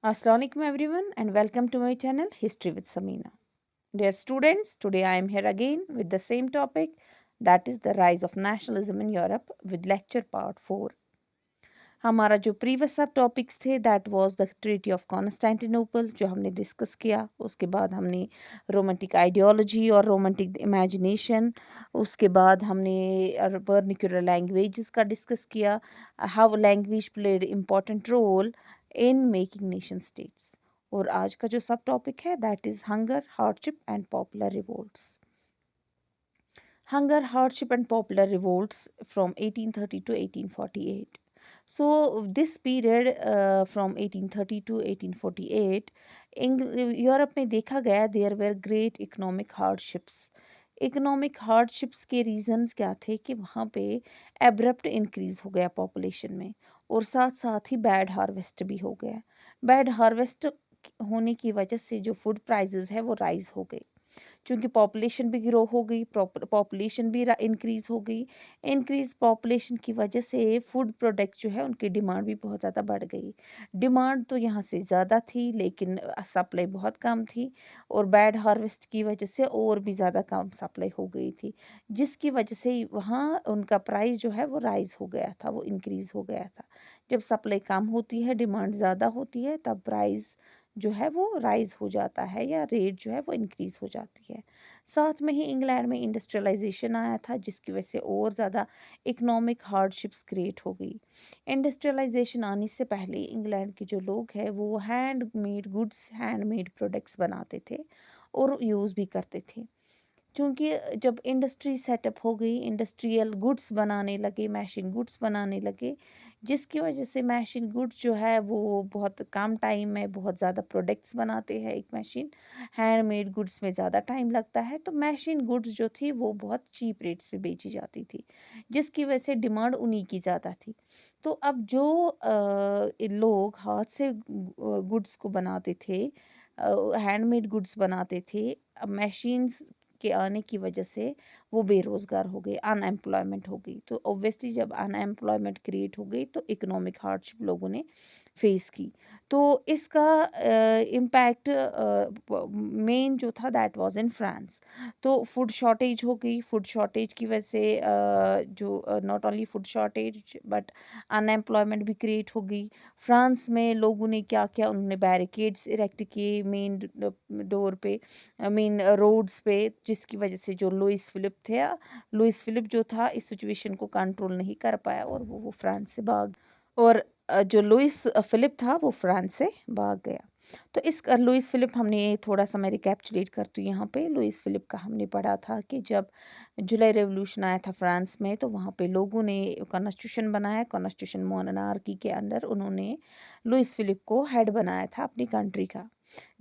Assalamualaikum everyone and welcome to my channel History with Samina. Dear students, today I am here again with the same topic, that is the rise of nationalism in Europe with lecture part 4. हमारा जो previous सब topics थे that was the treaty of Constantinople जो हमने discuss किया। उसके बाद हमने रोमांटिक आइडियोलॉजी और रोमांटिक इमेजिनेशन, उसके बाद हमने वर्निकुलर लैंग्वेजेस का डिस्कस किया, how language played important role in making nation states. और आज का जो सब टॉपिक है that is hunger, hardship and popular revolts. Hunger, hardship, and popular revolts from 1830 to 1848. So, this period from 1830 to 1848, Europe में देखा गया there were great economic hardships. Economic hardships के रीजंस क्या थे कि वहाँ पे एब्रप्ट इंक्रीज हो गया पॉपुलेशन में, और साथ साथ ही बैड हार्वेस्ट भी हो गया। बैड हार्वेस्ट होने की वजह से जो फूड प्राइजेस है वो राइज हो गए, क्योंकि पॉपुलेशन भी ग्रो हो गई, पॉपुलेशन भी इंक्रीज़ हो गई। इंक्रीज़ पॉपुलेशन की वजह से फूड प्रोडक्ट जो है उनकी डिमांड भी बहुत ज़्यादा बढ़ गई। डिमांड तो यहाँ से ज़्यादा थी लेकिन सप्लाई बहुत कम थी, और बैड हार्वेस्ट की वजह से और भी ज़्यादा कम सप्लाई हो गई थी, जिसकी वजह से वहाँ उनका प्राइस जो है वो राइज़ हो गया था, वो इंक्रीज़ हो गया था। जब सप्लाई कम होती है, डिमांड ज़्यादा होती है, तब प्राइस जो है वो राइज हो जाता है या रेट जो है वो इंक्रीज हो जाती है। साथ में ही इंग्लैंड में इंडस्ट्रियलाइजेशन आया था, जिसकी वजह से और ज़्यादा इकोनॉमिक हार्डशिप्स क्रिएट हो गई। इंडस्ट्रियलाइजेशन आने से पहले इंग्लैंड के जो लोग हैं वो हैंडमेड गुड्स, हैंडमेड प्रोडक्ट्स बनाते थे और यूज़ भी करते थे। क्योंकि जब इंडस्ट्री सेटअप हो गई, इंडस्ट्रियल गुड्स बनाने लगे, मैशिंग गुड्स बनाने लगे, जिसकी वजह से मैशिंग गुड्स जो है वो बहुत कम टाइम में बहुत ज़्यादा प्रोडक्ट्स बनाते हैं। एक मशीन हैंडमेड गुड्स में ज़्यादा टाइम लगता है, तो मैशिंग गुड्स जो थी वो बहुत चीप रेट्स पे बेची जाती थी, जिसकी वजह से डिमांड उन्हीं की ज़्यादा थी। तो अब जो लोग हाथ से गुड्स को बनाते थे, हैंडमेड गुड्स बनाते थे, अब मशीन्स के आने की वजह से वो बेरोज़गार हो गए, अनएम्प्लॉयमेंट हो गई। तो ऑब्वियसली जब अनएम्प्लॉयमेंट क्रिएट हो गई तो इकोनॉमिक हार्डशिप लोगों ने फेस की। तो इसका इम्पैक्ट मेन जो था दैट वाज इन फ्रांस। तो फूड शॉर्टेज हो गई, फूड शॉर्टेज की वजह से जो not only food shortage but unemployment भी क्रिएट हो गई। फ्रांस में लोगों ने क्या किया, उन्होंने बैरिकेड्स इरेक्ट किए मेन डोर पे, मेन रोड्स पे, जिसकी वजह से जो लुइस फिलिप जो था इस सिचुएशन को कंट्रोल नहीं कर पाया और वो फ्रांस से भाग, और जो लुइस फिलिप था वो फ्रांस से भाग गया। तो इस लुइस फिलिप हमने थोड़ा सा मैं रिकैप्चुलेट करती हूँ यहाँ पे। लुइस फिलिप का हमने पढ़ा था कि जब जुलाई रेवोल्यूशन आया था फ्रांस में, तो वहाँ पे लोगों ने कॉन्स्टिट्यूशन बनाया। कॉन्स्टिट्यूशन मोनार्की के अंडर उन्होंने लुइस फिलिप को हेड बनाया था अपनी कंट्री का,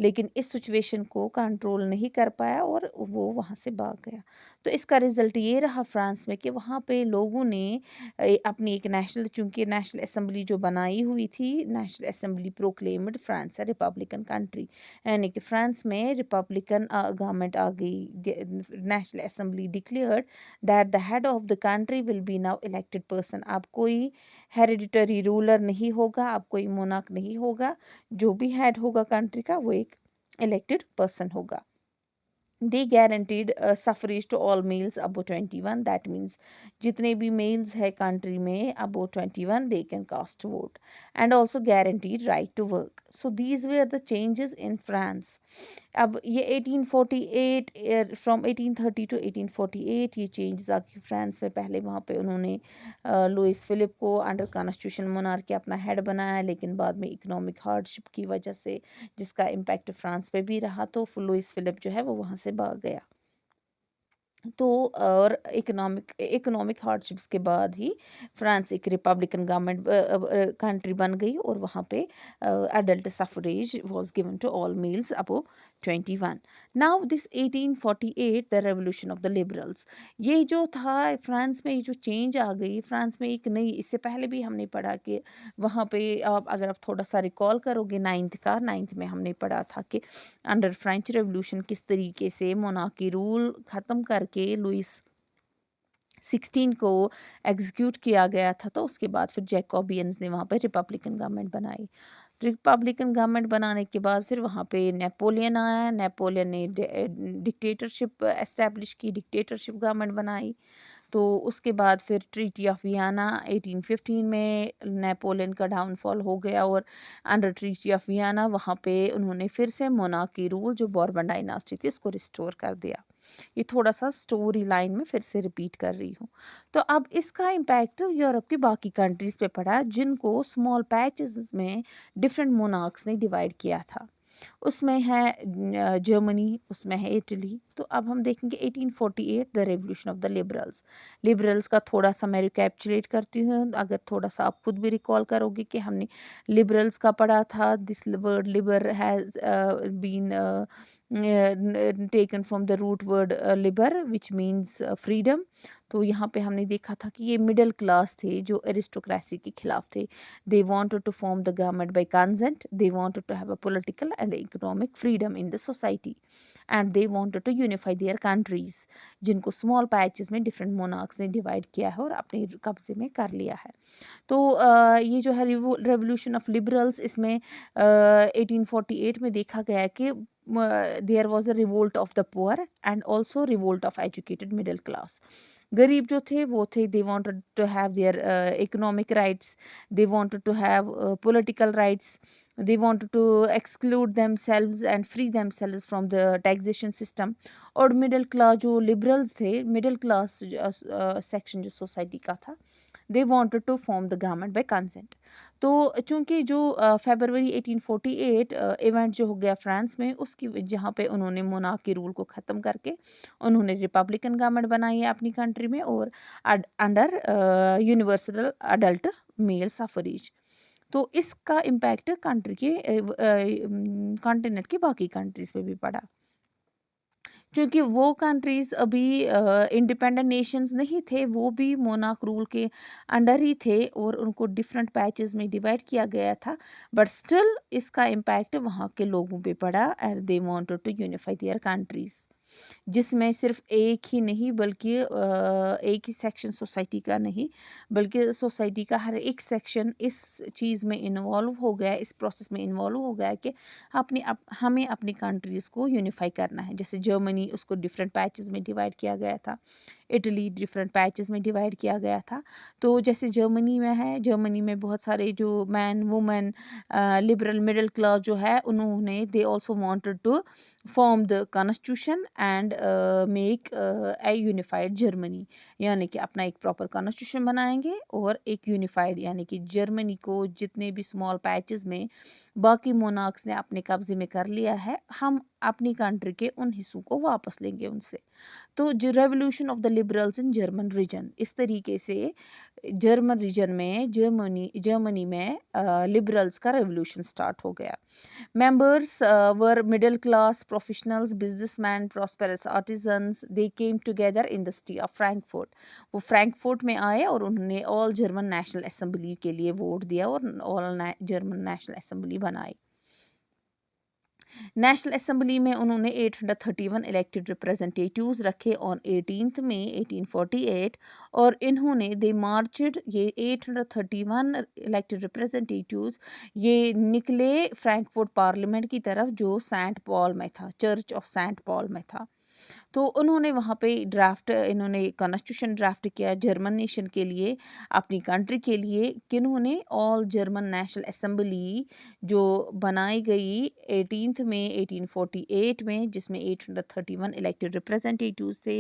लेकिन इस सिचुएशन को कंट्रोल नहीं कर पाया और वो वहाँ से भाग गया। तो इसका रिजल्ट ये रहा फ्रांस में कि वहाँ पे लोगों ने अपनी एक नेशनल, चूंकि नेशनल असेंबली जो बनाई हुई थी, नेशनल असेंबली प्रोक्लेम्ड फ्रांस है रिपब्लिकन कंट्री, यानी कि फ्रांस में रिपब्लिकन गवर्नमेंट आ गई। National assembly declared that the head of the country will be now elected person. अब कोई हेरिडिटरी रूलर नहीं होगा, अब कोई मोनार्क नहीं होगा, जो भी हेड होगा कंट्री का वो एक इलेक्टेड पर्सन होगा। They guaranteed suffrage to all males above 21, that means जितने भी मेल्स है कंट्री में above 21 they can cast vote, and also guaranteed right to work. So these were the changes in France. अब ये 1848 from 1830 to 1848 ये changes आके France में, पहले वहाँ पे उन्होंने लुइस फिलिप को अंडर कॉन्स्टिट्यूशन मोनार्की अपना हेड बनाया, लेकिन बाद में इकोनॉमिक हार्डशिप की वजह से, जिसका इम्पैक्ट फ्रांस पे भी रहा, तो लुइस फिलिप जो है वो वहाँ से भाग गया। तो और इकोनॉमिक इकोनॉमिक हार्डशिप्स के बाद ही फ्रांस एक रिपब्लिकन गवर्नमेंट कंट्री बन गई, और वहाँ पे adult suffrage was given to all males above 21। Now this 1848 the revolution of the liberals. ये जो था फ्रांस में, ये जो चेंज आ गई फ्रांस में एक नई, इससे पहले भी हमने पढ़ा कि वहाँ पे अगर आप थोड़ा सा रिकॉल करोगे नाइन्थ में हमने पढ़ा था कि अंडर फ्रेंच रेवोल्यूशन किस तरीके से मोनार्की रूल ख़त्म करके लुइस 16 को एग्जीक्यूट किया गया था। तो उसके बाद फिर जैकोबियंस ने वहाँ पर रिपब्लिकन गवर्नमेंट बनाई। रिपब्लिकन गवर्नमेंट बनाने के बाद फिर वहाँ पे नेपोलियन आया, नेपोलियन ने डिक्टेटरशिप एस्टैब्लिश की, डिक्टेटरशिप गवर्नमेंट बनाई। तो उसके बाद फिर ट्रीटी ऑफ वियना 1815 में नेपोलियन का डाउनफॉल हो गया, और अंडर ट्रीटी ऑफ वियना वहाँ पे उन्होंने फिर से मोनार्की रूल जो बॉर्बन डायनास्टी थी उसको रिस्टोर कर दिया। ये थोड़ा सा स्टोरी लाइन में फिर से रिपीट कर रही हूँ। तो अब इसका इम्पैक्ट यूरोप की बाकी कंट्रीज़ पे पड़ा जिनको स्मॉल पैचेस में डिफरेंट मोनार्क्स ने डिवाइड किया था। उसमें है जर्मनी, उसमें है इटली। तो अब हम देखेंगे 1848 the revolution of the liberals. Liberals का थोड़ा सा मैं रिकैप्चुलेट करती हूँ, अगर थोड़ा सा आप खुद भी रिकॉल करोगे कि हमने लिबरल्स का पढ़ा था। This word liber has been taken from the root word liber which means freedom. तो यहाँ पे हमने देखा था कि ये मिडिल क्लास थे जो एरिस्टोक्रेसी के खिलाफ थे। They wanted to form the government by consent. They wanted to have a political and economic freedom in the society. And they wanted to unify their countries, जिनको small patches में different monarchs ने divide किया है और अपने कब्जे में कर लिया है। तो ये जो है रेवोल्यूशन ऑफ लिबरल्स, इसमें 1848 में देखा गया है कि there was a revolt of the poor and also revolt of educated middle class. गरीब जो थे वो थे, they wanted to have their economic rights, they wanted to have political rights, they wanted to exclude themselves and free themselves from the taxation system। और middle class जो liberals थे, middle class section जो society का था, they wanted to form the government by consent. तो चूंकि जो फरवरी 1848 event जो हो गया फ्रांस में, उसकी जहाँ पे उन्होंने मोनार्की रूल को ख़त्म करके उन्होंने रिपब्लिकन गवर्नमेंट बनाई है अपनी कंट्री में, और under universal adult mail suffrage. तो इसका इम्पैक्ट कंट्री के कॉन्टिनेंट की बाकी कंट्रीज पे भी पड़ा, क्योंकि वो कंट्रीज़ अभी इंडिपेंडेंट नेशंस नहीं थे, वो भी मोनार्क रूल के अंडर ही थे और उनको डिफरेंट पैचेस में डिवाइड किया गया था। बट स्टिल इसका इम्पैक्ट वहाँ के लोगों पे पड़ा and they wanted to unify their countries, जिसमें सिर्फ एक ही नहीं बल्कि एक ही सेक्शन सोसाइटी का नहीं, बल्कि सोसाइटी का हर एक सेक्शन इस चीज़ में इन्वॉल्व हो गया, इस प्रोसेस में इन्वॉल्व हो गया कि हमें अपनी कंट्रीज़ को यूनिफाई करना है। जैसे जर्मनी, उसको डिफरेंट पैचेस में डिवाइड किया गया था, इटली डिफरेंट पैचेस में डिवाइड किया गया था। तो जैसे जर्मनी में है, जर्मनी में बहुत सारे जो man women liberal middle class जो है, उन्होंने they also wanted to form the constitution and make a unified Germany, यानी कि अपना एक प्रॉपर कॉन्स्टिट्यूशन बनाएंगे और एक यूनिफाइड, यानी कि जर्मनी को जितने भी स्मॉल पैचेस में बाकी मोनार्क्स ने अपने कब्जे में कर लिया है, हम अपनी कंट्री के उन हिस्सों को वापस लेंगे उनसे। तो जो revolution of the liberals in German region, इस तरीके से जर्मन रीजन में जर्मनी में लिबरल्स का रेवोल्यूशन स्टार्ट हो गया। Members were middle class professionals, businessmen, prosperous artisans. They came together in the city of Frankfurt. वो फ्रैंकफर्ट में आए और उन्होंने ऑल जर्मन नेशनल असेंबली के लिए वोट दिया और ऑल जर्मन नेशनल असेंबली बनाई। नेशनल असेंबली में उन्होंने 831 इलेक्टेड रिप्रेजेंटेटिव्स रखे ऑन 18 मई 1848, और इन्होंने दे मार्चड, ये 831 इलेक्टेड रिप्रेजेंटेटिव्स ये निकले फ्रैंकफर्ट पार्लियामेंट की तरफ जो सेंट पॉल में था, चर्च ऑफ सेंट पॉल में था। तो उन्होंने वहाँ पे इन्होंने कॉन्स्टिट्यूशन ड्राफ्ट किया जर्मन नेशन के लिए, अपनी कंट्री के लिए, किन्होंने ऑल जर्मन नेशनल असेंबली जो बनाई गई 18 मई 1848 में, जिसमें 831 इलेक्टेड रिप्रेजेंटेटिव्स थे।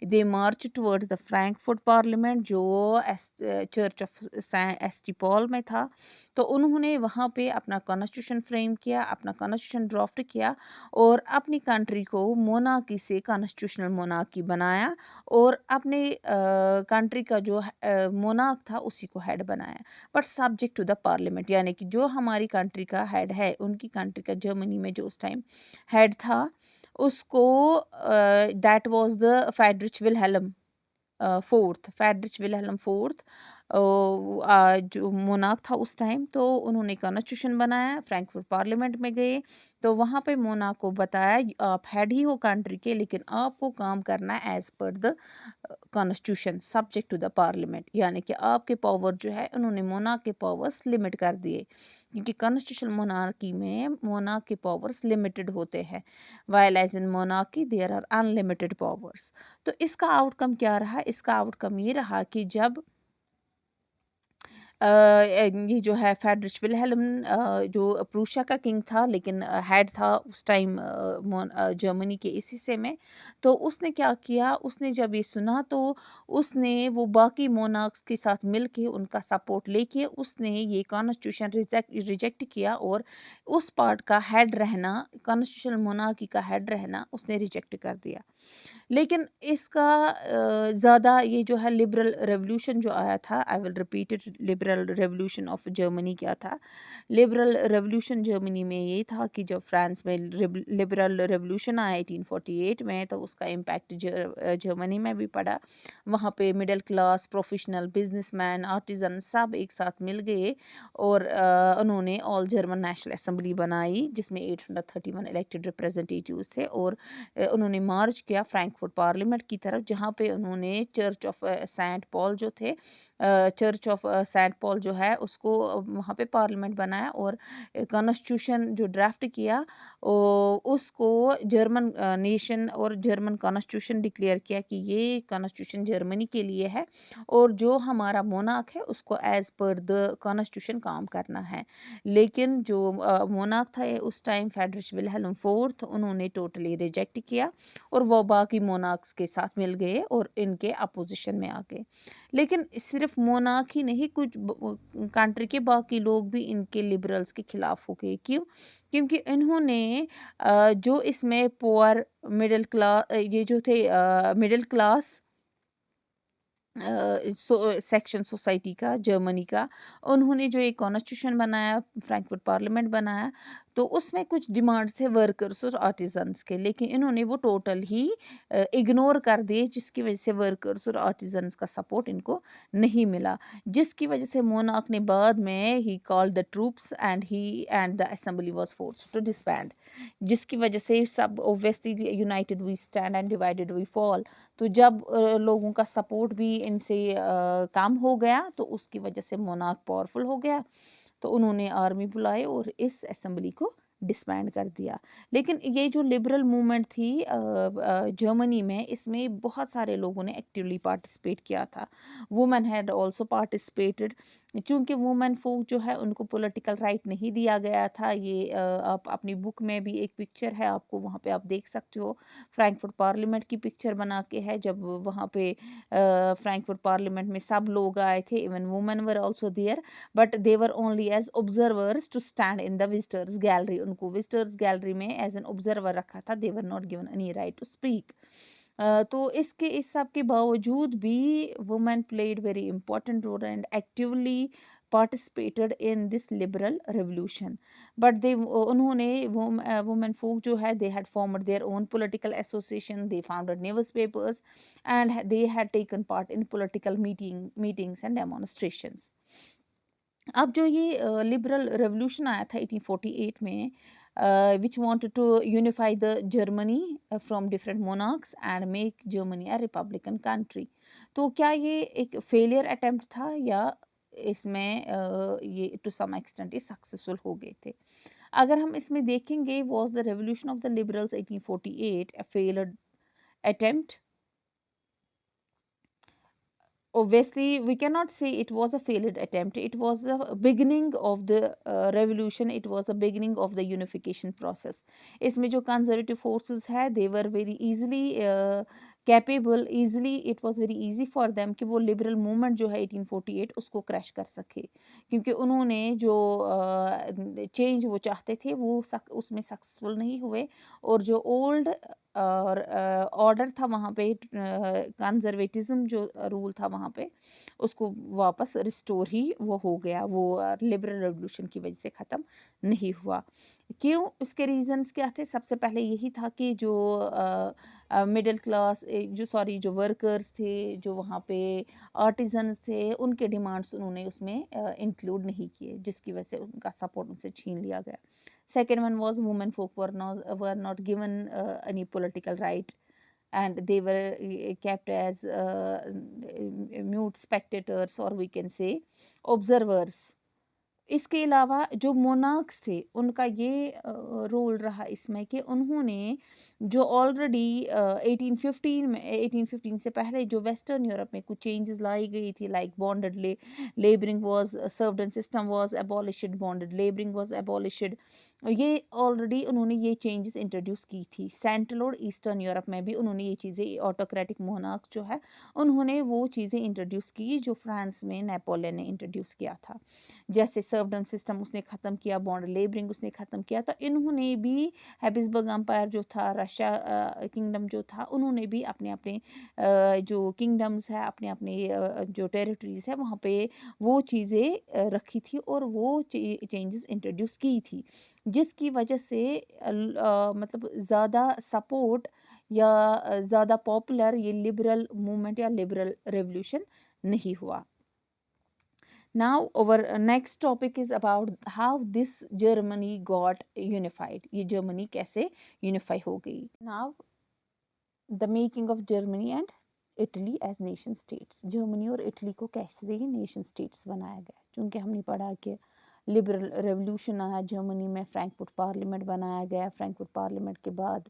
दे मार्च टुवर्ड्स द फ्रैंकफर्ट पार्लियामेंट जो चर्च ऑफ एसटी पॉल में था। तो उन्होंने वहाँ पे अपना कॉन्स्टिट्यूशन फ्रेम किया, अपना कॉन्स्टिट्यूशन ड्राफ्ट किया और अपनी कंट्री को मोनार्की से कॉन्स्टिट्यूशनल मोनार्की बनाया और अपने कंट्री का जो मोनार्क था उसी को हेड बनाया, but subject to the parliament, यानी कि जो हमारी कंट्री का हेड है, उनकी कंट्री का जर्मनी में जो उस टाइम हेड था उसको that was the Friedrich Wilhelm fourth, जो मोनार्क था उस टाइम, तो उन्होंने कॉन्स्टिट्यूशन बनाया, फ्रैंकफर्ट पार्लियामेंट में गए, तो वहाँ पे मोनार्क को बताया आप हेड ही हो कंट्री के, लेकिन आपको काम करना है as per the constitution subject to the parliament, यानी कि आपके पावर जो है उन्होंने मोनार्क के पावर्स लिमिट कर दिए, क्योंकि कॉन्स्टिट्यूशन मोनार्की में मोनार्क के पावर्स लिमिटेड होते हैं, while as in monarchy there are unlimited powers. तो इसका आउटकम क्या रहा? इसका आउटकम ये रहा कि जब ये जो है फ्रेडरिच विल्हेल्म जो प्रूशिया का किंग था, लेकिन हेड था उस टाइम जर्मनी के इस हिस्से में, तो उसने क्या किया, उसने जब ये सुना तो उसने वो बाकी मोनार्क्स के साथ मिलके उनका सपोर्ट लेके उसने ये कॉन्स्टिट्यूशन रिजेक्ट किया, और उस पार्ट का हेड रहना, कॉन्स्टिट्यूशनल मोनार्की का हेड रहना उसने रिजेक्ट कर दिया। लेकिन इसका ज़्यादा ये जो है लिबरल रेवोल्यूशन जो आया था, I will repeat it, liberal revolution of Germany क्या था? लिबरल रेवोल्यूशन जर्मनी में ये था कि जब फ्रांस में लिबरल रेवोल्यूशन आया 1848 में, तो उसका इम्पैक्ट जर्मनी में भी पड़ा। वहाँ पे middle class, professional, businessman, artisan सब एक साथ मिल गए, और उन्होंने ऑल जर्मन नेशनल असेंबली बनाई, जिसमें 831 इलेक्टेड रिप्रेजेंटेटिव्स थे, और उन्होंने मार्च किया फ्रैंकफर्ट पार्लियामेंट की तरफ, जहाँ पे उन्होंने चर्च ऑफ सेंट पॉल जो थे, चर्च ऑफ सेंट पॉल जो है उसको वहाँ पे पार्लियामेंट बनाया, और कॉन्स्टिट्यूशन जो ड्राफ्ट किया उसको जर्मन नेशन और जर्मन कॉन्स्टिट्यूशन डिक्लेयर किया कि ये कॉन्स्टिट्यूशन जर्मनी के लिए है, और जो हमारा मोनार्क है उसको एज पर द कॉन्स्टिट्यूशन काम करना है। लेकिन जो मोनार्क था उस टाइम फ्रेडरिच विल्हेल्म फोर्थ, उन्होंने टोटली रिजेक्ट किया, और वो बाकी मोनार्क्स के साथ मिल गए और इनके अपोजिशन में आ गए। लेकिन सिर्फ मोनार्क ही नहीं, कुछ कंट्री के बाकी लोग भी इनके लिबरल्स के खिलाफ हो गए। क्यों? क्योंकि इन्होंने जो इसमें पुअर मिडिल क्लास, ये जो थे मिडिल क्लास सेक्शन सोसाइटी का, जर्मनी का, उन्होंने जो एक कॉन्स्टिट्यूशन बनाया, फ्रैंकफर्ट पार्लियामेंट बनाया, तो उसमें कुछ डिमांड्स थे वर्कर्स और आर्टिजन्स के, लेकिन इन्होंने वो टोटल ही इग्नोर कर दिए, जिसकी वजह से वर्कर्स और आर्टिजन्स का सपोर्ट इनको नहीं मिला, जिसकी वजह से मोनार्क ने बाद में ही called the troops and the assembly was forced to disband, जिसकी वजह से सब obviously united we stand and divided we fall. तो जब लोगों का सपोर्ट भी इनसे कम हो गया, तो उसकी वजह से मोनार्क पावरफुल हो गया, तो उन्होंने आर्मी बुलाई और इस असेंबली को डिसबैंड कर दिया। लेकिन ये जो लिबरल मूवमेंट थी जर्मनी में, इसमें बहुत सारे लोगों ने एक्टिवली पार्टिसिपेट किया था। वुमेन हैड आल्सो पार्टिसिपेटेड, चूंकि वुमेन folk जो है उनको पॉलिटिकल राइट नहीं दिया गया था। ये आप अपनी बुक में भी एक पिक्चर है, आपको वहाँ पे आप देख सकते हो, फ्रैंकफर्ट पार्लियामेंट की पिक्चर बना के है, जब वहाँ पे फ्रैंकफर्ट पार्लियामेंट में सब लोग आए थे, even women were also there, but they were only as observers to stand in the visitors gallery. उनको विजिटर्स गैलरी में एज एन ऑब्जर्वर रखा था, they were not given any right to speak. तो इस सब के बावजूद भी women played very important role and actively participated in this liberal revolution, but they उन्होंने women folk जो है, they had formed their own political association, they founded newspapers, and they had taken part in political meetings and demonstrations. अब जो ये liberal revolution आया था 1848 में, which wanted to unify the Germany from different monarchs and make Germany a republican country, तो क्या ये एक फेलियर अटेम्प्ट था, या इसमें ये टू सम एक्सटेंट ये सक्सेसफुल हो गए थे? अगर हम इसमें देखेंगे, was the revolution of the liberals 1848 a failed attempt? Obviously, we cannot say it was a failed attempt. It was the beginning of the revolution. It was the beginning of the unification process. इसमें जो conservative forces है, they were very easily capable. Easily, it was very easy for them कि वो liberal movement जो है 1848 उसको crash कर सके, क्योंकि उन्होंने जो change वो चाहते थे वो उसमें successful नहीं हुए, और जो old और ऑर्डर था वहाँ पे, कंजर्वेटिज्म जो रूल था वहाँ पे, उसको वापस रिस्टोर ही वो हो गया, वो लिबरल रेवोल्यूशन की वजह से ख़त्म नहीं हुआ। क्यों? उसके रीजंस क्या थे? सबसे पहले यही था कि जो मिडिल क्लास जो वर्कर्स थे, जो वहाँ पे आर्टिजन्स थे, उनके डिमांड्स उन्होंने उसमें इंक्लूड नहीं किए, जिसकी वजह से उनका सपोर्ट उनसे छीन लिया गया. Second one was women folk were not given any political right, and they were kept as mute spectators, or we can say observers. इसके अलावा जो मोनार्क्स थे उनका ये रोल रहा इसमें कि उन्होंने जो ऑलरेडी 1815 में 1815 से पहले जो वेस्टर्न यूरोप में कुछ चेंजेस लाई गई थी, like bonded labouring was serfdom system was abolished, bonded labouring was abolished. ये ऑलरेडी उन्होंने ये चेंजेस इंट्रोड्यूस की थी. सेंट्रल और ईस्टर्न यूरोप में भी उन्होंने ये चीज़ें, ऑटोक्रेटिक मोनार्क जो है उन्होंने वो चीज़ें इंट्रोड्यूस की जो फ्रांस में नेपोलियन ने इंट्रोड्यूस किया था. जैसे सर्वडन सिस्टम उसने ख़त्म किया, बॉन्ड लेबरिंग उसने ख़त्म किया, तो इन्होंने भी हैबिसबर्ग एम्पायर जो था, रशिया किंगडम जो था, उन्होंने भी अपने अपने जो किंगडम्स है, अपने अपने जो टेरिटरीज़ है वहाँ पे वो चीज़ें रखी थी और वो चेंजेस इंट्रोड्यूस की थी, जिसकी वजह से मतलब ज़्यादा सपोर्ट या ज़्यादा पॉपुलर ये लिबरल मूवमेंट या लिबरल रेवोल्यूशन नहीं हुआ. Now our next topic is about how this Germany got unified. ये जर्मनी कैसे यूनिफाई हो गई. Now the making of Germany and Italy as nation states. Germany और इटली को कैसे नेशन स्टेट्स बनाया गया, क्योंकि हमने पढ़ा कि लिबरल रेवोल्यूशन आया जर्मनी में, फ्रैंकफर्ट पार्लियामेंट बनाया गया. फ्रैंकफर्ट पार्लियामेंट के बाद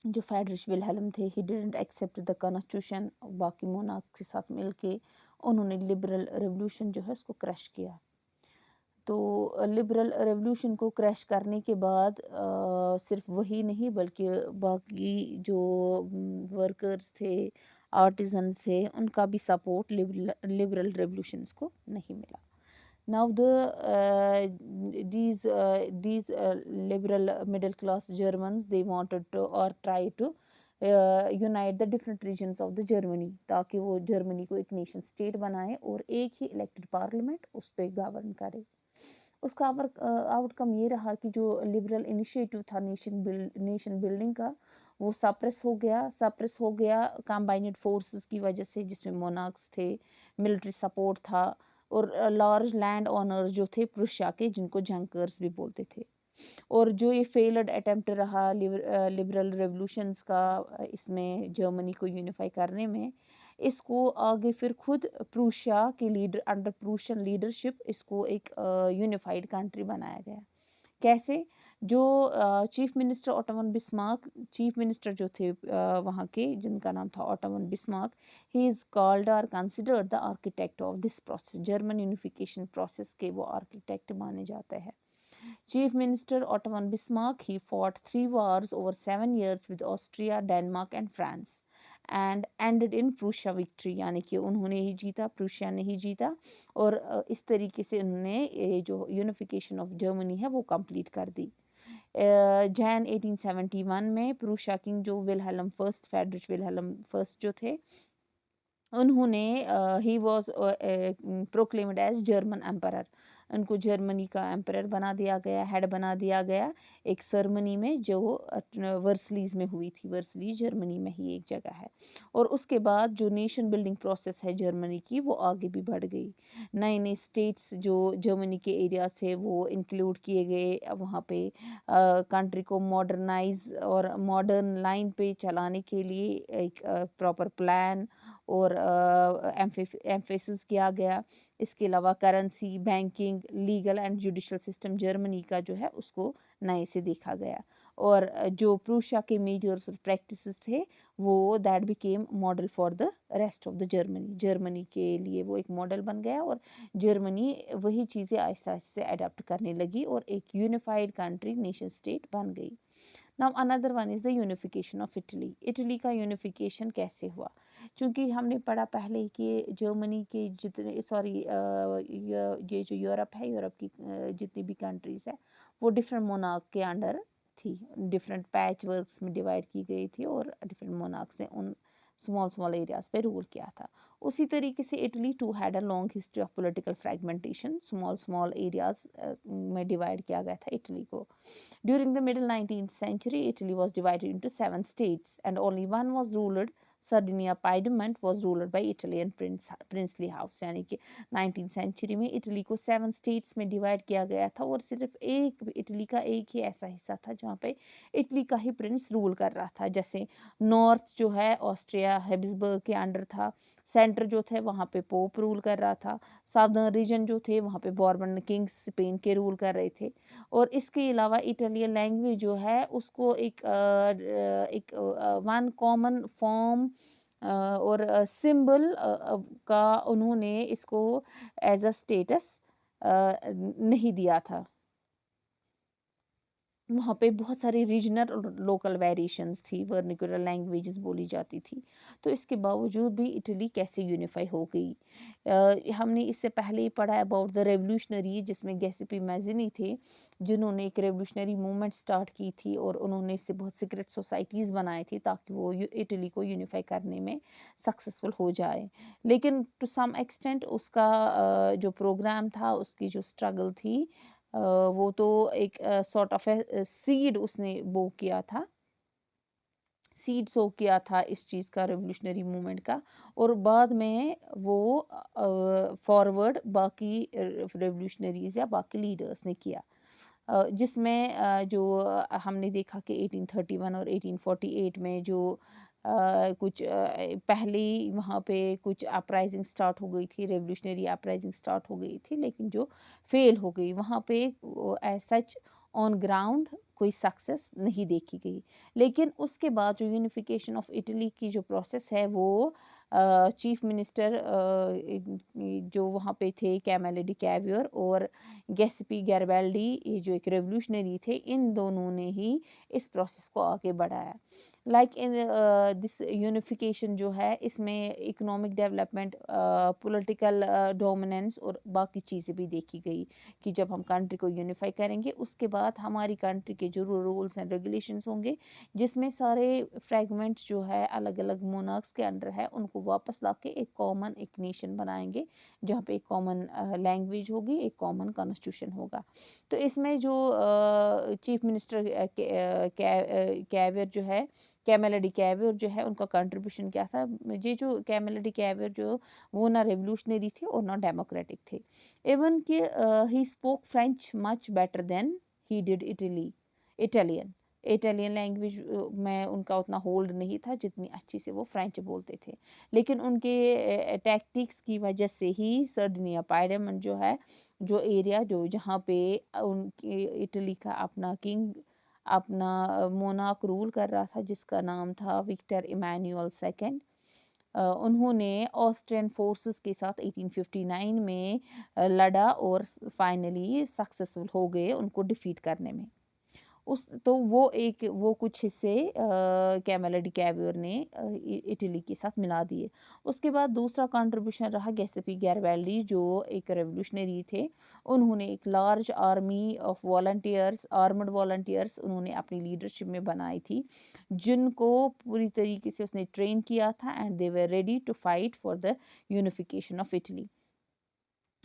जो फ्रेडरिश विल्हेल्म थे, he didn't accept the constitution, बाकी मोनार्क्स के साथ मिलके उन्होंने लिबरल रेवोल्यूशन जो है उसको क्रश किया. तो लिबरल रेवोल्यूशन को क्रैश करने के बाद सिर्फ वही नहीं बल्कि बाकी जो वर्कर्स थे, आर्टिजन्स थे, उनका भी सपोर्ट लिबरल रेवोल्यूशंस को नहीं मिला. Now these liberal middle class Germans, they wanted to or try to unite the different regions of the Germany, ताकि वो जर्मनी को एक नेशन स्टेट बनाए और एक ही इलेक्टेड पार्लियामेंट उस पर गवर्न करे. उसका आउटकम ये रहा कि जो लिबरल इनिशिएटिव था नेशन बिल्डिंग का, वो सप्रेस हो गया कंबाइंड फोर्सेस की वजह से, जिसमें मोनार्क्स थे, मिलिट्री सपोर्ट था और लार्ज लैंड ओनर्स जो थे प्रुशिया के, जिनको जंकर्स भी बोलते थे. और जो ये फेल्ड अटेम्प्ट रहा लिबरल रेवोल्यूशंस का इसमें जर्मनी को यूनिफाई करने में, इसको आगे फिर खुद प्रूशिया के लीडर, अंडर प्रूशियन लीडरशिप, इसको एक यूनिफाइड कंट्री बनाया गया. कैसे? जो chief minister Otto von Bismarck, chief minister जो थे वहाँ के, जिनका नाम था Otto von Bismarck, he is called और considered the architect of this process. German unification process के वो आर्किटेक्ट माने जाते हैं. Chief Minister Ottoman Bismarck, he fought 3 wars over 7 years with Austria, Denmark and France and ended in Prussia victory. यानी कि उन्होंने ही जीता, प्रूशिया ने ही जीता, और इस तरीके से उन्होंने ये जो यूनिफिकेशन ऑफ जर्मनी है वो कंप्लीट कर दी. जैन 1871 में प्रूशिया किंग जो Wilhelm first, Friedrich Wilhelm first जो थे, उन्होंने he was proclaimed as German emperor. उनको जर्मनी का एम्परर बना दिया गया, हेड बना दिया गया एक सेरेमनी में जो वर्सलीज में हुई थी. वर्सली जर्मनी में ही एक जगह है. और उसके बाद जो नेशन बिल्डिंग प्रोसेस है जर्मनी की, वो आगे भी बढ़ गई. नए नए स्टेट्स जो जर्मनी के एरियाज थे वो इंक्लूड किए गए. वहाँ पे कंट्री को मॉडर्नाइज और मॉडर्न लाइन पे चलाने के लिए एक प्रॉपर प्लान और एम्फेसिस किया गया. इसके अलावा currency, banking, legal and judicial system Germany का जो है उसको नए से देखा गया. और जो प्रूशिया के मेजर्स और प्रैक्टिसेस थे वो that became model for the rest of the Germany. Germany के लिए वो एक मॉडल बन गया और जर्मनी वही चीज़ें आहिस्ता आहिस्ता से अडॉप्ट करने लगी और एक यूनिफाइड कंट्री, नेशन स्टेट बन गई. Now another one is the unification of Italy. Italy का यूनिफिकेशन कैसे हुआ? क्योंकि हमने पढ़ा पहले कि जर्मनी के जितने ये जो यूरोप है, यूरोप की जितनी भी कंट्रीज़ है वो डिफरेंट मोनार्क के अंडर थी, डिफरेंट पैच वर्क्स में डिवाइड की गई थी और डिफरेंट मोनार्क्स ने उन स्मॉल स्मॉल एरियाज पे रूल किया था। उसी तरीके से Italy too had a long history of political fragmentation, small small areas में डिवाइड किया गया था इटली को। During the middle 19th century, Italy was divided into 7 states, and only one was ruled. Sardinia Piedmont was ruled by Italian princely house. यानी कि 19th century में Italy को 7 states में डिवाइड किया गया था, और सिर्फ एक इटली का एक ही ऐसा हिस्सा था जहाँ पे इटली का ही प्रिंस रूल कर रहा था। जैसे नॉर्थ जो है ऑस्ट्रिया हेबिसबर्ग के अंडर था, सेंटर जो थे वहाँ पे पोप रूल कर रहा था, साउदर्न रीजन जो थे वहाँ पे बॉर्बन किंग्स स्पेन के रूल कर रहे थे। और इसके अलावा इटालियन लैंग्वेज जो है उसको एक वन कॉमन फॉर्म और सिंबल का उन्होंने इसको एज अ स्टेटस नहीं दिया था। वहाँ पे बहुत सारी रीजनल और लोकल वेरिएशंस थी, वर्निकुलर लैंग्वेजेस बोली जाती थी। तो इसके बावजूद भी इटली कैसे यूनिफाई हो गई। हमने इससे पहले ही पढ़ा अबाउट द रेवोल्यूशनरी, जिसमें गैसिपी मैजिनी थे, जिन्होंने एक रेवोल्यूशनरी मूवमेंट स्टार्ट की थी, और उन्होंने इससे बहुत सीक्रेट सोसाइटीज़ बनाई थी ताकि वो इटली को यूनिफाई करने में सक्सेसफुल हो जाए। लेकिन टू सम एक्सटेंट उसका जो प्रोग्राम था, उसकी जो स्ट्रगल थी, वो तो एक सॉर्ट ऑफ सीड उसने बो किया था, सीड सो किया था इस चीज़ का, रेवोल्यूशनरी मूवमेंट का, और बाद में वो फॉरवर्ड बाकी रेवोल्यूशनरीज या बाकी लीडर्स ने किया। जिसमें जो हमने देखा कि 1831 और 1848 में जो कुछ पहले ही वहाँ पे कुछ अपराइजिंग स्टार्ट हो गई थी, रेवोल्यूशनरी अपराइजिंग स्टार्ट हो गई थी, लेकिन जो फेल हो गई वहाँ पे एज सच ऑन ग्राउंड कोई सक्सेस नहीं देखी गई। लेकिन उसके बाद जो यूनिफिकेशन ऑफ इटली की जो प्रोसेस है वो चीफ मिनिस्टर जो वहाँ पे थे कैमेलो डी कैवियर और गैस्पी गैरिबाल्डी, ये जो एक रेवोल्यूशनरी थे, इन दोनों ने ही इस प्रोसेस को आगे बढ़ाया। लाइक इन दिस यूनिफिकेशन जो है इसमें इकोनॉमिक डेवलपमेंट, पॉलिटिकल डोमिनेंस और बाकी चीज़ें भी देखी गई कि जब हम कंट्री को यूनिफाई करेंगे उसके बाद हमारी कंट्री के जो रूल्स एंड रेगुलेशंस होंगे, जिसमें सारे फ्रैगमेंट्स जो है अलग अलग मोनार्क्स के अंडर है, उनको वापस ला के एक कॉमन एक नेशन बनाएंगे, जहाँ पे एक कॉमन लैंग्वेज होगी, एक कॉमन कॉन्स्टिट्यूशन होगा। तो इसमें जो चीफ मिनिस्टर कैवियर जो है, कैमेलो डी कैवियर जो है, उनका कंट्रीब्यूशन क्या था। ये जो कैमेलो डी कैवियर जो, वो ना रेवोल्यूशनरी थे और ना डेमोक्रेटिक थे। इवन कि he spoke French much better than he did Italian. Italian language में उनका उतना होल्ड नहीं था जितनी अच्छी से वो फ्रेंच बोलते थे। लेकिन उनके टैक्टिक्स की वजह से ही सर्डिनिया पायरेमन जो है, जो एरिया जो जहाँ पे उनके इटली का अपना किंग, अपना मोनार्क रूल कर रहा था, जिसका नाम था विक्टर इमैनुअल सेकंड, उन्होंने ऑस्ट्रियन फोर्सेस के साथ 1859 में लड़ा और फाइनली सक्सेसफुल हो गए उनको डिफीट करने में। उस तो वो कुछ हिस्से कैमेलो डी कैवियर ने इटली के साथ मिला दिए। उसके बाद दूसरा कंट्रीब्यूशन रहा गैस्पी गैरिबाल्डी, जो एक रेवोल्यूशनरी थे। उन्होंने एक large army of volunteers, armed volunteers उन्होंने अपनी लीडरशिप में बनाई थी, जिनको पूरी तरीके से उसने ट्रेन किया था, and they were ready to fight for the unification of Italy.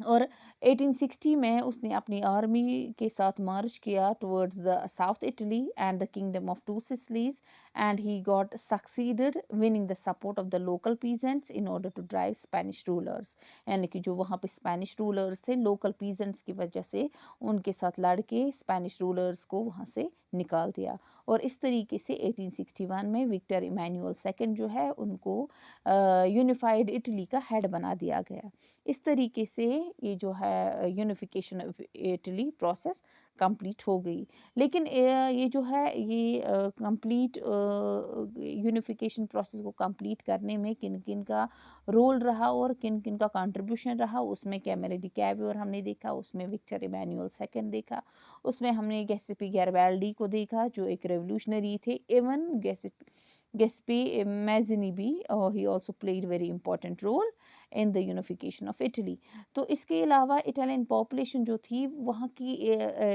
और 1860 में उसने अपनी आर्मी के साथ मार्च किया towards the south Italy and the kingdom of two Sicilies, and he got succeeded winning the support of the local peasants in order to drive Spanish rulers. यानी कि जो वहाँ पे स्पेनिश रूलर्स थे, local peasants की वजह से उनके साथ लड़ के स्पेनिश रूलर्स को वहाँ से निकाल दिया। और इस तरीके से 1861 में विक्टर इमैनुअल सेकंड जो है, उनको यूनिफाइड इटली का हेड बना दिया गया। इस तरीके से ये जो है unification of Italy process complete हो गई। लेकिन ये जो है ये कंप्लीट यूनिफिकेशन प्रोसेस को कंप्लीट करने में किन किन का रोल रहा और किन किन का कंट्रीब्यूशन रहा, उसमें कैमेलो डी कैवियर हमने देखा, उसमें विक्टर इमैनुअल सेकंड देखा, उसमें हमने गैस्पी गैरिबाल्डी को देखा जो एक रेवोल्यूशनरी थे। इवन गैस्पी मैजिनी भी, ही also played very important role, in the unification of Italy. तो इसके अलावा इटालियन पॉपुलेशन जो थी वहाँ की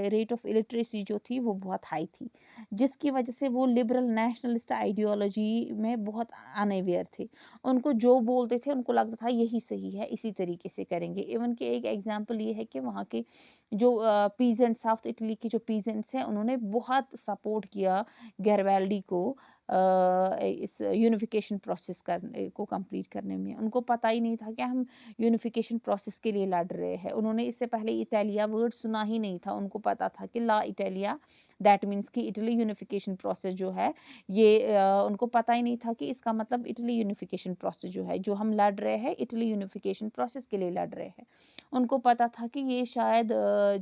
रेट ऑफ इलिटरेसी जो थी वो बहुत हाई थी, जिसकी वजह से वो लिबरल नेशनलिस्ट आइडियोलॉजी में बहुत अनअवेयर थे। उनको जो बोलते थे उनको लगता था यही सही है, इसी तरीके से करेंगे। इवन कि एक एग्जांपल ये है कि वहाँ के जो पीजेंट, साउथ इटली के जो पीजेंट्स हैं, उन्होंने बहुत सपोर्ट किया गैरिबाल्डी को इस यूनिफिकेशन प्रोसेस करने को कंप्लीट करने में। उनको पता ही नहीं था कि हम यूनिफिकेशन प्रोसेस के लिए लड़ रहे हैं। उन्होंने इससे पहले इटालिया वर्ड सुना ही नहीं था। उनको पता था कि ला इटालिया, दैट मीन्स कि इटली यूनिफिकेशन प्रोसेस जो है ये उनको पता ही नहीं था कि इसका मतलब इटली यूनिफिकेशन प्रोसेस जो है, जो हम लड़ रहे हैं इटली यूनिफिकेशन प्रोसेस के लिए लड़ रहे हैं। उनको पता था कि ये शायद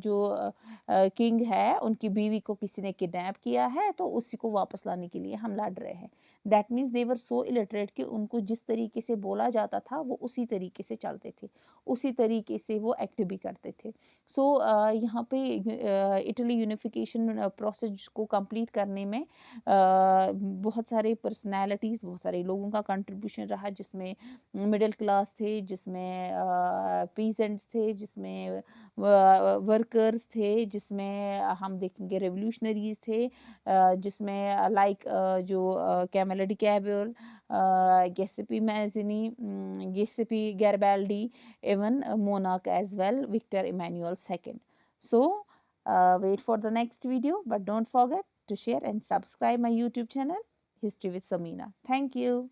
जो किंग है उनकी बीवी को किसी ने किडनैप किया है, तो उसी को वापस लाने के लिए हम लड़ रहे हैं। That means they were so illiterate कि उनको जिस तरीके से बोला जाता था वो उसी तरीके से चलते थे, उसी तरीके से वो एक्ट भी करते थे। सो यहाँ पे इटली यूनिफिकेशन प्रोसेस को कंप्लीट करने में बहुत सारे पर्सनैलिटीज़, बहुत सारे लोगों का कंट्रीब्यूशन रहा, जिसमें मिडिल क्लास थे, जिसमें पीजेंट्स थे, जिसमें वर्कर्स थे, जिसमें हम देखेंगे रेवोल्यूशनरीज थे, जिसमें लाइक जो Camillo de Cavour, Giuseppe Mazzini, Giuseppe Garibaldi, even monarch as well, Victor Emmanuel II. So wait for the next video, but don't forget to share and subscribe my YouTube channel, History with Samina. Thank you.